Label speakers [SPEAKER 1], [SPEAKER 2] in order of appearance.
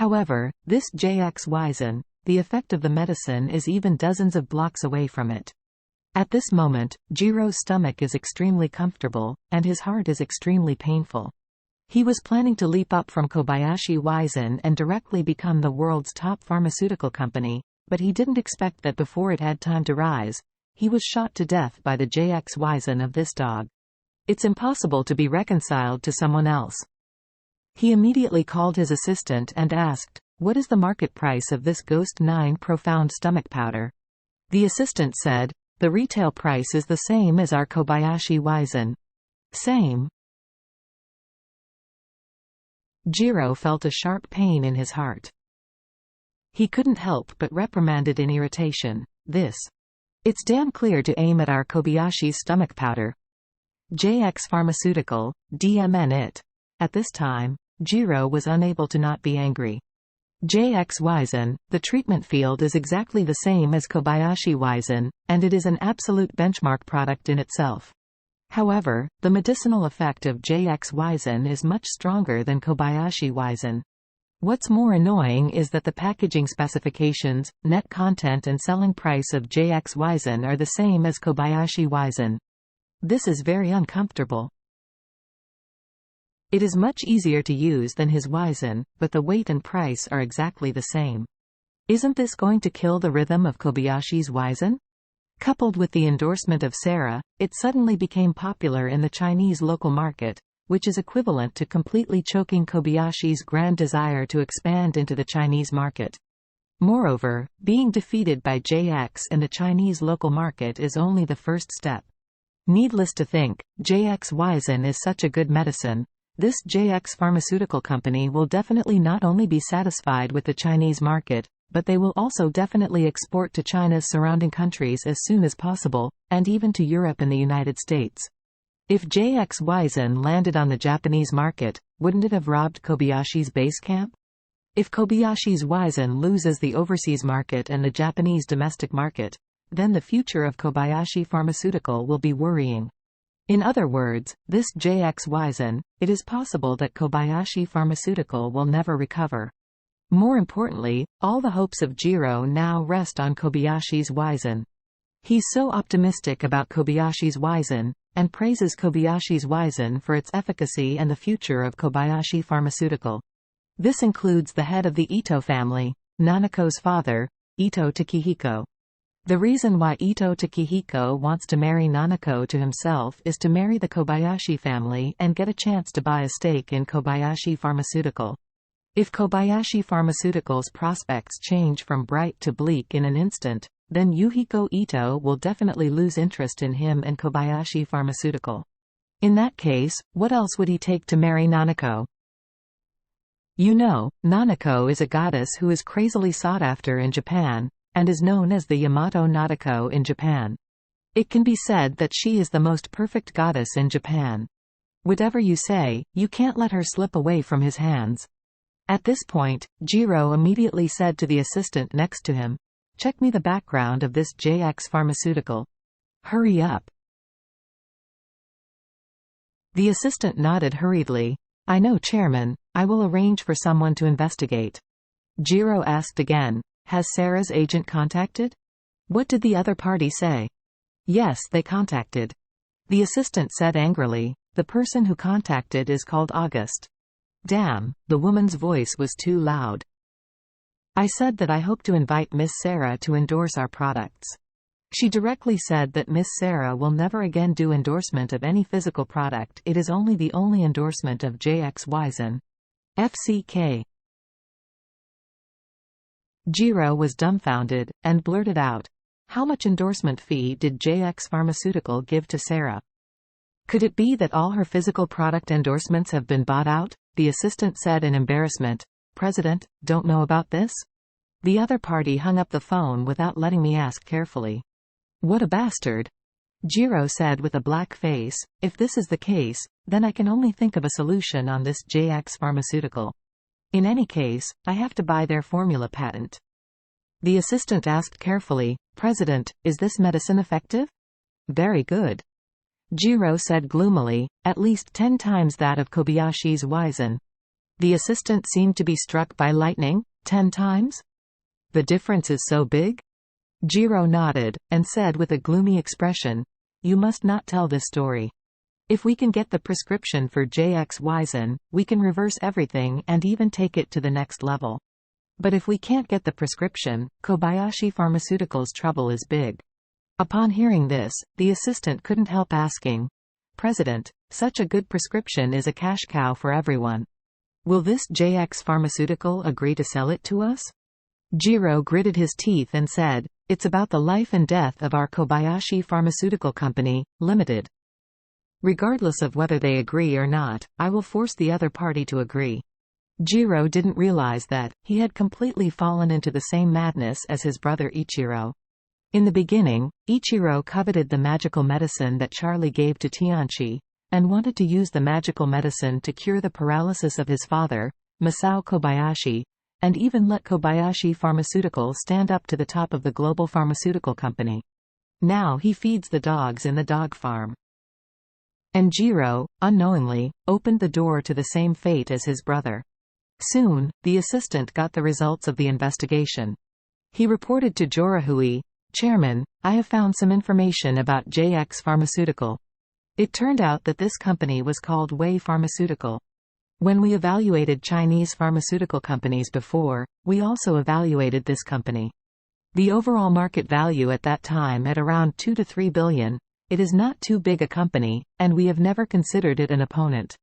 [SPEAKER 1] However, this JXYZN, the effect of the medicine is even dozens of blocks away from it. At this moment, Jiro's stomach is extremely comfortable, and his heart is extremely painful. He was planning to leap up from Kobayashi Wizen and directly become the world's top pharmaceutical company, but he didn't expect that before it had time to rise, he was shot to death by the JXYzen of this dog. It's impossible to be reconciled to someone else. He immediately called his assistant and asked, "What is the market price of this Ghost 9 Profound Stomach Powder?" The assistant said, "The retail price is the same as our Kobayashi Wizen." Same? Jiro felt a sharp pain in his heart. He couldn't help but reprimanded in irritation, It's damn clear to aim at our Kobayashi's stomach powder. JX Pharmaceutical, DMN it." At this time, Jiro was unable to not be angry. JXYZN, the treatment field is exactly the same as Kobayashi Wizen, and it is an absolute benchmark product in itself. However, the medicinal effect of JXYZN is much stronger than Kobayashi Wizen. What's more annoying is that the packaging specifications, net content and selling price of JXYZN are the same as Kobayashi Wizen. This is very uncomfortable. It is much easier to use than his Wizen, but the weight and price are exactly the same. Isn't this going to kill the rhythm of Kobayashi's Wizen? Coupled with the endorsement of Sarah, it suddenly became popular in the Chinese local market, which is equivalent to completely choking Kobayashi's grand desire to expand into the Chinese market. Moreover, being defeated by JX in the Chinese local market is only the first step. Needless to think, JXYZN is such a good medicine. This JX pharmaceutical company will definitely not only be satisfied with the Chinese market, but they will also definitely export to China's surrounding countries as soon as possible, and even to Europe and the United States. If JXYZN landed on the Japanese market, wouldn't it have robbed Kobayashi's base camp? If Kobayashi's Wizen loses the overseas market and the Japanese domestic market, then the future of Kobayashi Pharmaceutical will be worrying. In other words, this JXYZN, it is possible that Kobayashi Pharmaceutical will never recover. More importantly, all the hopes of Jiro now rest on Kobayashi's Wizen. He's so optimistic about Kobayashi's Wizen, and praises Kobayashi's Wizen for its efficacy and the future of Kobayashi Pharmaceutical. This includes the head of the Ito family, Nanako's father, Ito Takehiko. The reason why Ito Takehiko wants to marry Nanako to himself is to marry the Kobayashi family and get a chance to buy a stake in Kobayashi Pharmaceutical. If Kobayashi Pharmaceutical's prospects change from bright to bleak in an instant, then Yuhiko Ito will definitely lose interest in him and Kobayashi Pharmaceutical. In that case, what else would he take to marry Nanako? You know, Nanako is a goddess who is crazily sought after in Japan, and is known as the Yamato Nadako in Japan. It can be said that she is the most perfect goddess in Japan. Whatever you say, you can't let her slip away from his hands. At this point, Jiro immediately said to the assistant next to him, "Check me the background of this JX Pharmaceutical. Hurry up." The assistant nodded hurriedly. "I know, Chairman, I will arrange for someone to investigate." Jiro asked again, "Has Sarah's agent contacted?" "What did the other party say?" "Yes, they contacted." The assistant said angrily, "The person who contacted is called August." Damn, the woman's voice was too loud. "I said that I hope to invite Miss Sarah to endorse our products. She directly said that Miss Sarah will never again do endorsement of any physical product. It is only the only endorsement of JXYZN. FCK." Jiro was dumbfounded, and blurted out, "How much endorsement fee did JX Pharmaceutical give to Sarah? Could it be that all her physical product endorsements have been bought out?" The assistant said in embarrassment. "President, don't know about this?" The other party hung up the phone without letting me ask carefully. "What a bastard." Jiro said with a black face, "If this is the case, then I can only think of a solution on this JX Pharmaceutical. In any case, I have to buy their formula patent." The assistant asked carefully, "President, is this medicine effective?" "Very good." Jiro said gloomily, "At least 10 times that of Kobayashi's Wizen." The assistant seemed to be struck by lightning. 10 times? The difference is so big? Jiro nodded, and said with a gloomy expression, "You must not tell this story. If we can get the prescription for JX-Wizen, we can reverse everything and even take it to the next level. But if we can't get the prescription, Kobayashi Pharmaceuticals' trouble is big." Upon hearing this, the assistant couldn't help asking, "President, such a good prescription is a cash cow for everyone. Will this JX Pharmaceutical agree to sell it to us?" Jiro gritted his teeth and said, "It's about the life and death of our Kobayashi Pharmaceutical Company, Limited. Regardless of whether they agree or not, I will force the other party to agree." Jiro didn't realize that he had completely fallen into the same madness as his brother Ichiro. In the beginning, Ichiro coveted the magical medicine that Charlie gave to Tianchi, and wanted to use the magical medicine to cure the paralysis of his father, Masao Kobayashi, and even let Kobayashi Pharmaceutical stand up to the top of the global pharmaceutical company. Now he feeds the dogs in the dog farm. And Jiro, unknowingly, opened the door to the same fate as his brother. Soon, the assistant got the results of the investigation. He reported to Jorohui, "Chairman, I have found some information about JX Pharmaceutical. It turned out that this company was called Wei Pharmaceutical. When we evaluated Chinese pharmaceutical companies before, we also evaluated this company. The overall market value at that time at around 2 to 3 billion. It is not too big a company, and we have never considered it an opponent.